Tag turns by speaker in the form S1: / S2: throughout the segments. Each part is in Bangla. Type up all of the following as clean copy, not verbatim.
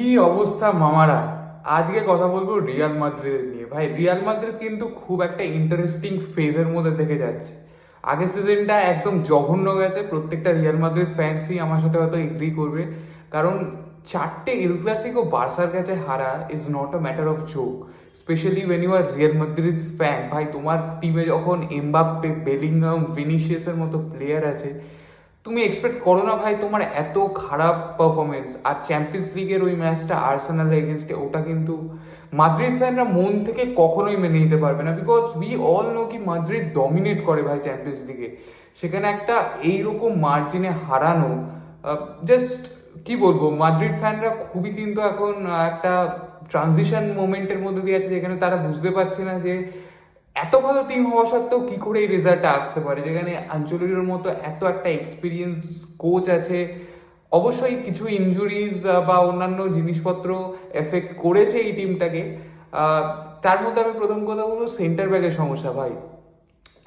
S1: কি অবস্থা মামারা। আজকে কথা বলবো রিয়াল মাদ্রিদের নিয়ে। ভাই, রিয়াল মাদ্রিদ কিন্তু খুব একটা ইন্টারেস্টিং ফেজের মধ্যে থেকে যাচ্ছে। আগের সিজনটা একদম জঘন্য গেছে, প্রত্যেকটা রিয়াল মাদ্রিদ ফ্যান্সই আমার সাথে হয়তো এগ্রি করবে। কারণ চারটে এল ক্লাসিকো বার্সার কাছে হারা is not a matter of joke, specially when you are Real Madrid fan. ভাই, তোমার টিমে যখন এমবাপ্পে, বেলিংহাম, ভিনিসিয়াসের মতো প্লেয়ার আছে, তুমি এক্সপেক্ট করো না ভাই তোমার এত খারাপ পারফরমেন্স। আর চ্যাম্পিয়ন্স লিগের ওই ম্যাচটা আর্সেনালের এগেনস্টে, ওটা কিন্তু মাদ্রিদ ফ্যানরা মন থেকে কখনোই মেনে নিতে পারবে না, বিকজ উই অল নো কি মাদ্রিদ ডমিনেট করে ভাই চ্যাম্পিয়ন্স লিগে। সেখানে একটা এইরকম মার্জিনে হারানো, জাস্ট কি বলবো, মাদ্রিদ ফ্যানরা খুবই কিন্তু এখন একটা ট্রানজিশন মোমেন্টের মধ্যে দিয়ে আছে, যেখানে তারা বুঝতে পারছে না যে এত ভালো টিম হওয়া সত্ত্বেও কি করে এই রেজাল্টটা আসতে পারে, যেখানে আঞ্চলিকের মতো এত একটা এক্সপিরিয়েন্স কোচ আছে। অবশ্যই কিছু ইনজুরিজ বা অন্যান্য জিনিসপত্র এফেক্ট করেছে এই টিমটাকে। তার মধ্যে আমি প্রথম কথা বলবো সেন্টার ব্যাকের সমস্যা। ভাই,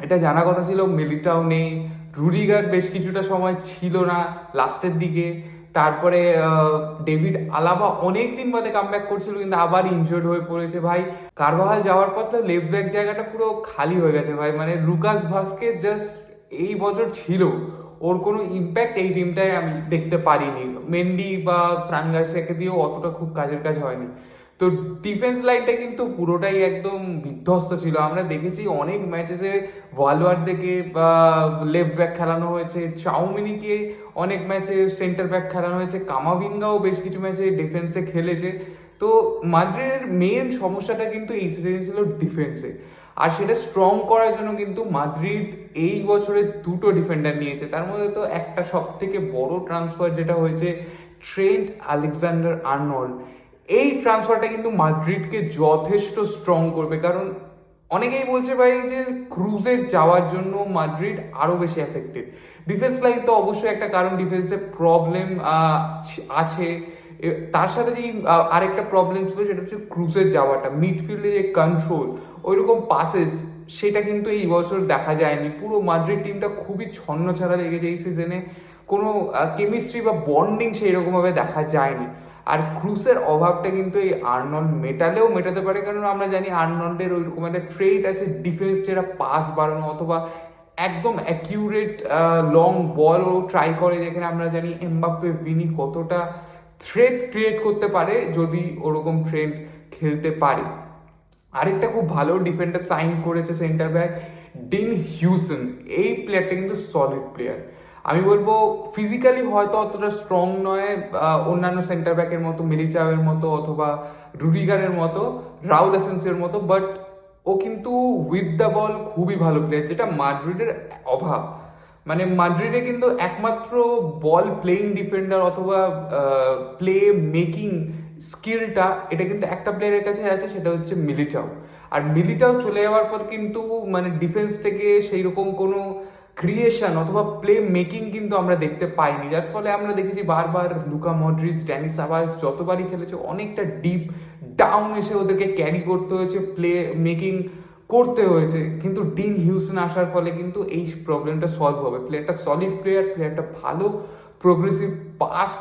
S1: এটা জানা কথা ছিল মিলিটাও নেই, রুডিগার বেশ কিছুটা সময় ছিল না লাস্টের দিকে। তারপরে ডেভিড আলাবা অনেক দিন বাদে কামব্যাক করছিল, কিন্তু আবার ইনজুর্ড হয়ে পড়েছে। ভাই, কারবাহাল যাওয়ার পর তো লেফট ব্যাক জায়গাটা পুরো খালি হয়ে গেছে ভাই। মানে লুকাস ভাস্কেজ জাস্ট এই বছর ছিল, ওর কোনো ইম্প্যাক্ট এই টিমটায় আমি দেখতে পারিনি। মেন্ডি বা ফ্রান গার্সিয়াকে দিয়েও অতটা খুব কাজের কাজ হয়নি। তো ডিফেন্স লাইনটা কিন্তু পুরোটাই একদম বিধ্বস্ত ছিল। আমরা দেখেছি অনেক ম্যাচেসে ভালওয়ার্দেকে বা লেফট ব্যাক খেলানো হয়েছে, চাউমিনিকে অনেক ম্যাচে সেন্টার ব্যাক খেলানো হয়েছে, কামাভিঙ্গাও বেশ কিছু ম্যাচে ডিফেন্সে খেলেছে। তো মাদ্রিদের মেন সমস্যাটা কিন্তু এই সিজনে ছিল ডিফেন্সে। আর সেটা স্ট্রং করার জন্য কিন্তু মাদ্রিদ এই বছরে দুটো ডিফেন্ডার নিয়েছে। তার মধ্যে তো একটা সব থেকে বড় ট্রান্সফার যেটা হয়েছে, ট্রেন্ট আলেকজান্ডার আর্নল্ড। এই ট্রান্সফারটা কিন্তু মাদ্রিদকে যথেষ্ট স্ট্রং করবে, কারণ অনেকেই বলছে ভাই যে ক্রুজের যাওয়ার জন্য মাদ্রিদ আরও বেশি এফেক্টেড। ডিফেন্স লাইন তো অবশ্যই একটা কারণ, ডিফেন্সের প্রবলেম আছে। তার সাথে যে আরেকটা প্রবলেম ছিল সেটা হচ্ছে ক্রুজের যাওয়াটা, মিডফিল্ডে যে কন্ট্রোল, ওইরকম পাসেস, সেটা কিন্তু এই বছর দেখা যায়নি। পুরো মাদ্রিদ টিমটা খুবই ছন্ন ছাড়া লেগেছে এই সিজনে, কোনো কেমিস্ট্রি বা বন্ডিং সেই রকমভাবে দেখা যায়নি। আর ক্রুসের অভাবটা কিন্তু এই আর্নল্ড মেটাতে পারে, কারণ আমরা জানি আর্নল্ডের ওইরকম একটা ট্রেড আছে ডিফেন্স, যেটা পাস বাড়ানো অথবা একদম অ্যাকিউরেট লং বলও ট্রাই করে, যেখানে আমরা জানি এমবাপ্পে, ভিনি কতটা থ্রেট ক্রিয়েট করতে পারে যদি ওরকম ট্রেড খেলতে পারে। আরেকটা খুব ভালো ডিফেন্ডার সাইন করেছে সেন্টার ব্যাক ডিন হিউসন। এই প্লেয়ারটা কিন্তু সলিড প্লেয়ার। আমি বলবো ফিজিক্যালি হয়তো অতটা স্ট্রং নয় অন্যান্য সেন্টার ব্যাকের মতো, মিলিচাওয়ের মতো অথবা রুডিগারের মতো, রাউল এসেন্সিওর মতো, বাট ও কিন্তু উইথ দ্য বল খুবই ভালো প্লেয়ার, যেটা মাদ্রিদের অভাব। মানে মাদ্রিদে কিন্তু একমাত্র বল প্লেইং ডিফেন্ডার অথবা প্লে মেকিং স্কিলটা, এটা কিন্তু একটা প্লেয়ারের কাছে আছে, সেটা হচ্ছে মিলিটাও। আর মিলিটাও চলে যাওয়ার পর কিন্তু মানে ডিফেন্স থেকে সেই রকম কোনো ক্রিয়েশন অথবা প্লে মেকিং কিন্তু আমরা দেখতে পাইনি, যার ফলে আমরা দেখেছি বারবার লুকা মডরিচ, ড্যানি সাবাস যতবারই খেলেছে অনেকটা ডিপ ডাউন এসে ওদেরকে ক্যারি করতে হয়েছে, প্লে মেকিং করতে হয়েছে। কিন্তু ডিন হিউসন আসার ফলে কিন্তু এই প্রবলেমটা সলভ হবে। প্লেয়ারটা সলিড প্লেয়ার, প্লেয়ারটা ভালো প্রোগ্রেসিভ পাস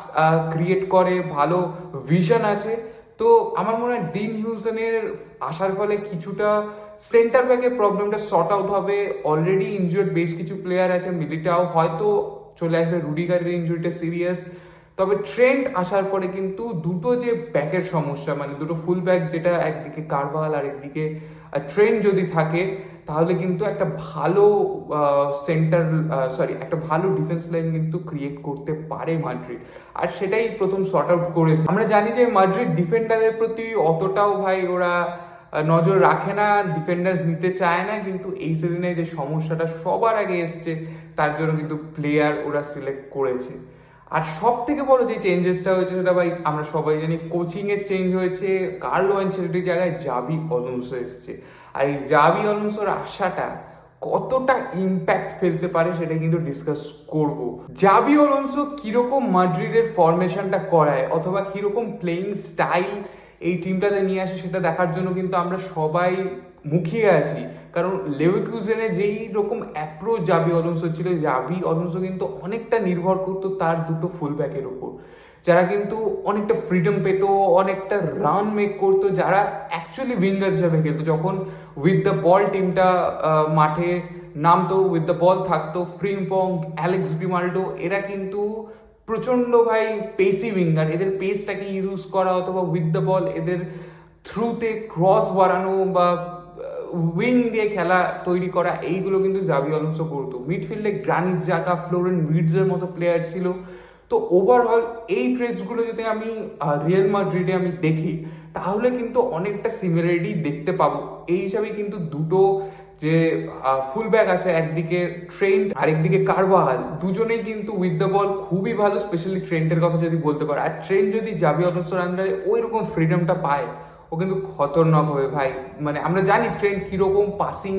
S1: ক্রিয়েট করে, ভালো ভিশন আছে। তো আমার মনে হয় ডিন হিউসনের আসার ফলে কিছুটা সেন্টার ব্যাকের প্রবলেমটা শর্ট আউট হবে। অলরেডি ইনজুর্ড বেশ কিছু প্লেয়ার আছে, মিলিটাও হয়তো চলে আসবে, রুডিগারের ইনজুরিটা সিরিয়াস। তবে ট্রেন্ড আসার পরে কিন্তু দুটো যে ব্যাকের সমস্যা, মানে দুটো ফুল ব্যাক, যেটা একদিকে কারভাল আর একদিকে ট্রেন্ড যদি থাকে, তাহলে কিন্তু একটা ভালো একটা ভালো ডিফেন্স লাইন কিন্তু ক্রিয়েট করতে পারে মাদ্রিদ। আর সেটাই প্রথম শর্ট আউট করেছে। আমরা জানি যে মাদ্রিদ ডিফেন্ডারের প্রতি অতটাও ভাই ওরা নজর রাখে না, ডিফেন্ডার্স নিতে চায় না, কিন্তু এই সিজনে যে সমস্যাটা সবার আগে এসছে, তার জন্য কিন্তু প্লেয়ার ওরা সিলেক্ট করেছে। আর সব থেকে বড় যে চেঞ্জেসটা হয়েছে সেটা ভাই আমরা সবাই জানি, কোচিংয়ের চেঞ্জ হয়েছে। কার্লো অ্যানচেলত্তির জায়গায় জাবি অলonso এসছে। আর এই জাবি অলonsoর আসাটা কতটা ইম্প্যাক্ট ফেলতে পারে সেটা কিন্তু ডিসকাস করব। জাবি অলonso কিরকম মাদ্রিদের ফরমেশনটা করায় অথবা কিরকম প্লেইং স্টাইল এই টিমটাতে নিয়ে আসে, সেটা দেখার জন্য কিন্তু আমরা সবাই মুখিয়ে আছি। কারণ লেভারকুজেনে যেই রকম অ্যাপ্রোচ জাবি অলonso ছিল, জাবি অলonso কিন্তু অনেকটা নির্ভর করতো তার দুটো ফুল ব্যাকের ওপর, যারা কিন্তু অনেকটা ফ্রিডম পেত, অনেকটা রান মেক করতো, যারা অ্যাকচুয়ালি উইঙ্গার হিসাবে খেলতো। যখন উইথ দ্য বল টিমটা মাঠে নামতো, উইথ দ্য বল থাকতো, ফ্রিম্পং, অ্যালেক্স গ্রিমাল্ডো, এরা কিন্তু প্রচণ্ড ভাই পেসি উইঙ্গার। এদের পেসটাকে ইউজ করা অথবা উইথ দ্য বল এদের থ্রুতে ক্রস বাড়ানো বা উইং দিয়ে খেলা তৈরি করা, এইগুলো কিন্তু জাভি অলonso করতো। মিডফিল্ডে গ্রানিট জাকা, ফ্লোরেন ভির্টজের মতো প্লেয়ার ছিল। তো ওভারঅল এই ট্রেডসগুলো যদি আমি রিয়াল মাদ্রিদে আমি দেখি, তাহলে কিন্তু অনেকটা সিমিলারিটি দেখতে পাবো। এই হিসাবে কিন্তু দুটো যে ফুল ব্যাক আছে, একদিকে ট্রেন্ট আর একদিকে কারভাহাল, দুজনেই কিন্তু উইথ দ্য বল খুবই ভালো। স্পেশালি ট্রেন্টের কথা যদি বলতে পারো, আর ট্রেন্ট যদি জাভি অলonsoর আন্ডারে ওই রকম ফ্রিডমটা পায়, ও কিন্তু খতরনাক হবে ভাই। মানে আমরা জানি ট্রেন্ট কীরকম পাসিং,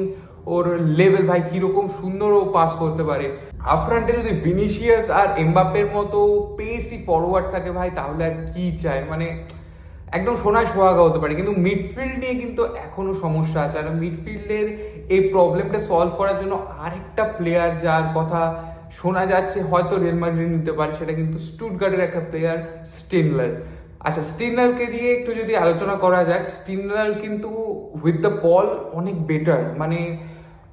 S1: ওর লেভেল ভাই কীরকম সুন্দর ও পাস করতে পারে। আফ্রান্টে যদি ভিনিসিয়াস আর এমবাপ্পের মতো পেসি ফরওয়ার্ড থাকে ভাই, তাহলে আর কি চাই, মানে একদম সোনায় সোহাগা হতে পারে। কিন্তু মিডফিল্ড নিয়ে কিন্তু এখনো সমস্যা আছে, আর মিডফিল্ডের এই প্রবলেমটা সলভ করার জন্য আরেকটা প্লেয়ার যার কথা শোনা যাচ্ছে হয়তো রিয়াল মাদ্রিদ নিতে পারে, সেটা কিন্তু স্টুটগার্টের একটা প্লেয়ার, স্টিনলার। আচ্ছা, স্টিনলারকে দিয়ে একটু যদি আলোচনা করা যাক, স্টিনলার কিন্তু উইথ দ্য বল অনেক বেটার, মানে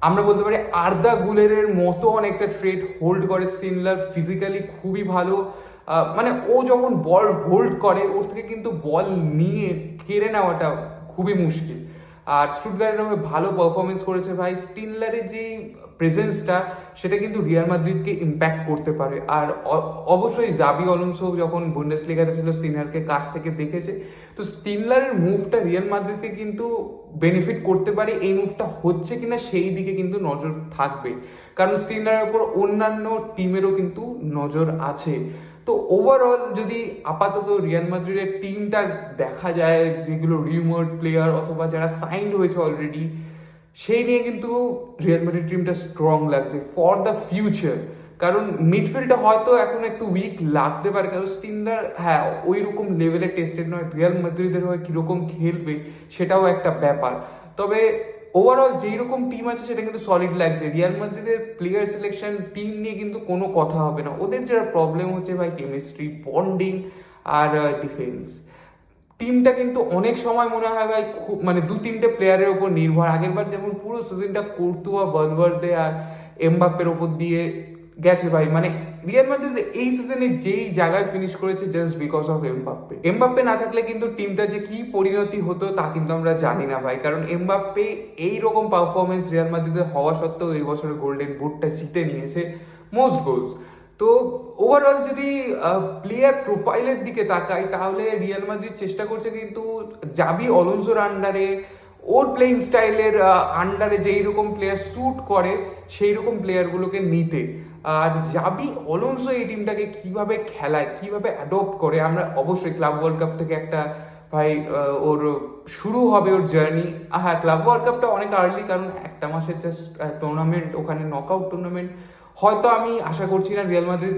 S1: আমরা বলতে পারি আর্দা গুলেরের মতো অনেকটা ট্রেড হোল্ড করে স্টিনলার। ফিজিক্যালি খুবই ভালো, মানে ও যখন বল হোল্ড করে ওর থেকে কিন্তু বল নিয়ে কেড়ে নেওয়াটা খুবই মুশকিল। আর স্টুটগার্টের হয়ে ভালো পারফরমেন্স করেছে ভাই। স্টিনলারের যে প্রেজেন্সটা, সেটা কিন্তু রিয়াল মাদ্রিদকে ইম্প্যাক্ট করতে পারে। আর অবশ্যই জাভি অলonso যখন বুন্ডেসলিগাতে ছিল, স্টিনলারকে কাছ থেকে দেখেছে, তো স্টিনলারের মুভটা রিয়াল মাদ্রিদকে কিন্তু বেনিফিট করতে পারে। এই মুভটা হচ্ছে কিনা সেই দিকে কিন্তু নজর থাকবে, কারণ স্টিনলারের উপর অন্যান্য টিমেরও কিন্তু নজর আছে। তো ওভারঅল যদি আপাতত রিয়াল মাদ্রিদের টিমটা দেখা যায়, যেগুলো রিউমার্ড প্লেয়ার অথবা যারা সাইন্ড হয়েছে অলরেডি, সেই নিয়ে কিন্তু রিয়াল মাদ্রিদ টিমটা স্ট্রং লাগছে ফর দ্য ফিউচার। কারণ মিডফিল্ডটা হয়তো এখন একটু উইক লাগতে পারে, কারণ স্টিনলার হ্যাঁ ওই রকম লেভেলে টেস্টেড নয়। রিয়াল মাদ্রিদের হয়ে কীরকম খেলবে সেটাও একটা ব্যাপার। তবে ওভারঅল যেই রকম টিম আছে সেটা কিন্তু সলিড লাগছে। রিয়াল মাদ্রিদের প্লেয়ার সিলেকশন টিম নিয়ে কিন্তু কোনো কথা হবে না। ওদের যারা প্রবলেম হচ্ছে ভাই কেমিস্ট্রি, বন্ডিং আর ডিফেন্স। টিমটা কিন্তু অনেক সময় মনে হয় ভাই খুব মানে দু তিনটে প্লেয়ারের ওপর নির্ভর। আগেরবার যেমন পুরো সিজনটা কোর্তুয়া, ভালভার্দে আর এমবাপ্পের ওপর দিয়ে গেছে ভাই। মানে রিয়াল মাদ্রিদ এই সিজনে যেই জায়গায় ফিনিশ করেছে just because of Mbappe. Mbappe না থাকলে কিন্তু টিমটা যে কি পরিণতি হতো তা কিন্তু আমরা জানি না ভাই, কারণ এমবাপ্পে এই রকম পারফরমেন্স রিয়াল মাদ্রিদের হওয়া সত্ত্বেও এই বছরে গোল্ডেন বুটটা জিতে নিয়েছে, মোস্ট গোলস। তো ওভারঅল যদি প্লেয়ার প্রোফাইলের দিকে তাকাই, তাহলে রিয়াল মাদ্রিদ চেষ্টা করছে কিন্তু জাভি অলonsoর আন্ডারে, ওর প্লেইং স্টাইলের আন্ডারে যেই রকম প্লেয়ার স্যুট করে সেই রকম প্লেয়ারগুলোকে নিতে। আর জাভি অলonso এই টিমটাকে কিভাবে খেলায়, কিভাবে অ্যাডপ্ট করে, আমরা অবশ্যই ক্লাব ওয়ার্ল্ড কাপ থেকে একটা ভাই ওর শুরু হবে ওর জার্নি। হ্যাঁ, ক্লাব ওয়ার্ল্ড কাপটা অনেক আর্লি, কারণ একটা মাসের জাস্ট টুর্নামেন্ট, ওখানে নকআউট টুর্নামেন্ট। হয়তো আমি আশা করছি না রিয়াল মাদ্রিদ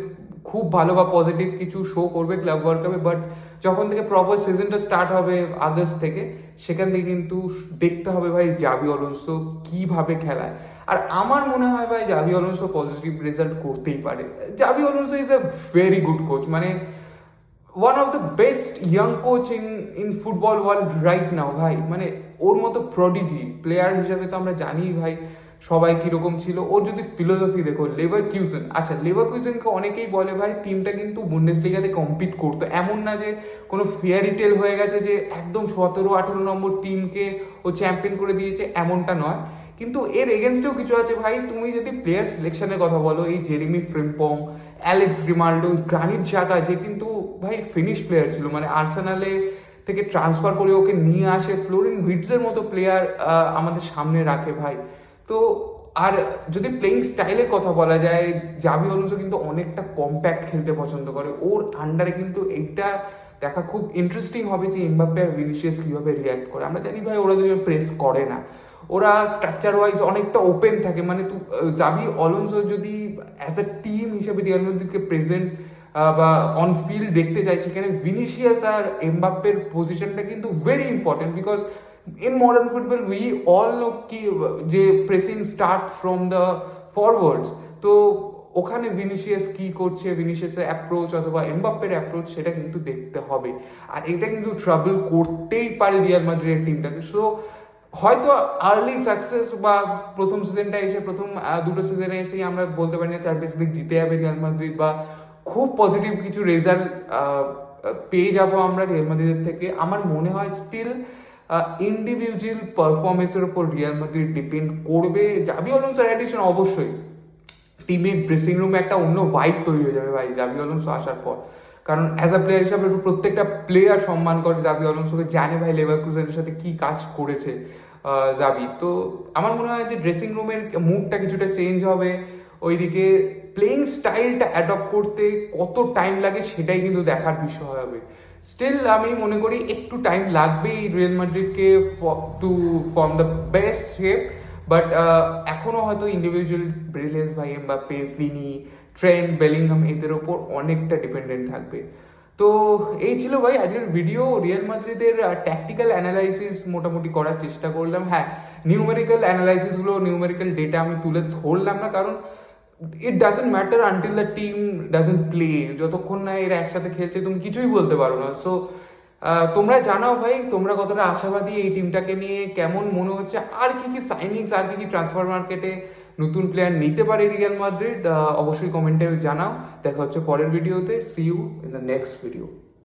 S1: খুব ভালো বা পজিটিভ কিছু শো করবে ক্লাব ওয়ার্ল্ড কাপে, বাট যখন থেকে প্রপার সিজনটা স্টার্ট হবে আগস্ট থেকে, সেখান থেকে কিন্তু দেখতে হবে ভাই জাভি অলonso কিভাবে খেলায়। আর আমার মনে হয় ভাই জাভি অলonso পজিটিভ রেজাল্ট করতেই পারে। Xavi Alonso is a very good coach, মানে one of the best young coach in football world right now ভাই। মানে ওর মতো প্রডিজি প্লেয়ার হিসাবে তো আমরা জানি ভাই সবাই কীরকম ছিল। ওর যদি ফিলোসফি দেখো, লেভারকুসেন, আচ্ছা লেভারকুসেনকে অনেকেই বলে ভাই টিমটা কিন্তু বুন্ডেসলিগাতে কম্পিট করতো, এমন না যে কোনো ফেয়ারি টেল হয়ে গেছে যে একদম 17-18 নম্বর টিমকে ও চ্যাম্পিয়ন করে দিয়েছে, এমনটা নয়। কিন্তু এর এগেনস্টেও কিছু আছে ভাই। তুমি যদি প্লেয়ার সিলেকশনের কথা বলো, এই Jeremie Frimpong, Alex Grimaldo, Granit Xhaka, যে কিন্তু ভাই ফিনিশ প্লেয়ার ছিল, মানে আর্সেনালে থেকে ট্রান্সফার করে ওকে নিয়ে আসে, ফ্লোরিন ভির্টজের মতো প্লেয়ার আমাদের সামনে রাখে ভাই। তো আর যদি প্লেইং স্টাইলের কথা বলা যায়, জাভি অলonso কিন্তু অনেকটা কম্প্যাক্ট খেলতে পছন্দ করে। ওর আন্ডারে কিন্তু এইটা দেখা খুব ইন্টারেস্টিং হবে যে এমবাপ্পে আর ভিনিসিয়াস কীভাবে রিয়াক্ট করে। আমরা জানি ভাই ওরা দুজন প্রেস করে না, ওরা স্ট্রাকচার ওয়াইজ অনেকটা ওপেন থাকে। মানে জাভি অলonso যদি অ্যাজ এ টিম হিসেবে রিয়াল মাদ্রিদকে প্রেজেন্ট বা অন ফিল্ড দেখতে চাই, সেখানে ভিনিসিয়াস আর এমবাপ্পের পজিশনটা কিন্তু very important, because in modern football we all know কি যে pressing start from the forwards. তো ওখানে ভিনিসিয়াস কি করছে, ভিনিসিয়াসের অ্যাপ্রোচ অথবা এমবাপ্পের অ্যাপ্রোচ, সেটা কিন্তু দেখতে হবে। আর এটা কিন্তু ট্রাবল করতেই পারে রিয়াল মাদ্রিদের টিমটাকে। সো হয়তো আর্লি সাকসেস বা প্রথম সিজনটা এসে প্রথম দুটো সিজনে এসেই আমরা বলতে পারি না চ্যাম্পিয়ন্স লিগ জিতে যাবে রিয়াল মাদ্রিদ, বা খুব পজিটিভ কিছু রেজাল্ট পেয়ে যাব আমরা রিয়াল মাদ্রিদের থেকে। আমার মনে হয় স্টিল ইন্ডিভিজুয়াল পারফরমেন্সের উপর রিয়াল মাদ্রিদ ডিপেন্ড করবে। জাভি আলোনসোর অ্যাডিশন অবশ্যই টিমের ড্রেসিং রুমে একটা অন্য ভাইব তৈরি হয়ে যাবে ভাই জাভি আলোনসো আসার পর। কারণ অ্যাজ আ প্লেয়ার হিসাবে প্রত্যেকটা প্লেয়ার সম্মান করে জাভি আলোনসোকে, জানে ভাই লেভারকুসেনের সাথে কি কাজ করেছে জাভি। তো আমার মনে হয় যে ড্রেসিং রুমের মুডটা কিছুটা চেঞ্জ হবে। ওইদিকে প্লেইং স্টাইলটা অ্যাডপ্ট করতে কত টাইম লাগে সেটাই কিন্তু দেখার বিষয় হবে। স্টিল আমি মনে করি একটু টাইম লাগবেই রিয়াল মাদ্রিদকে to form the best shape. But এখনও হয়তো ইন্ডিভিজুয়াল ব্রিলিয়েন্স ভাই এমবাপ্পে, ভিনি, ট্রেন্ট, বেলিংহাম এদের ওপর অনেকটা ডিপেন্ডেন্ট থাকবে। তো এই ছিল ভাই আজকের ভিডিও। রিয়াল মাদ্রিদের ট্যাকটিক্যাল অ্যানালাইসিস মোটামুটি করার চেষ্টা করলাম। হ্যাঁ, নিউমেরিক্যাল অ্যানালাইসিসগুলো, নিউমেরিক্যাল ডেটা আমি তুলে ধরলাম না, কারণ it doesn't matter until the team doesn't play. যতক্ষণ না এরা একসাথে খেলছে তুমি কিছুই বলতে পারো না। সো তোমরা জানাও ভাই তোমরা কতটা আশাবাদী এই টিমটাকে নিয়ে, কেমন মনে হচ্ছে, আর কি কি সাইনিংস, আর কি কি ট্রান্সফার মার্কেটে নতুন প্লেয়ার নিতে পারে রিয়াল মাদ্রিদ, অবশ্যই কমেন্টে জানাও। দেখা হচ্ছে পরের ভিডিওতে। See you in the next video.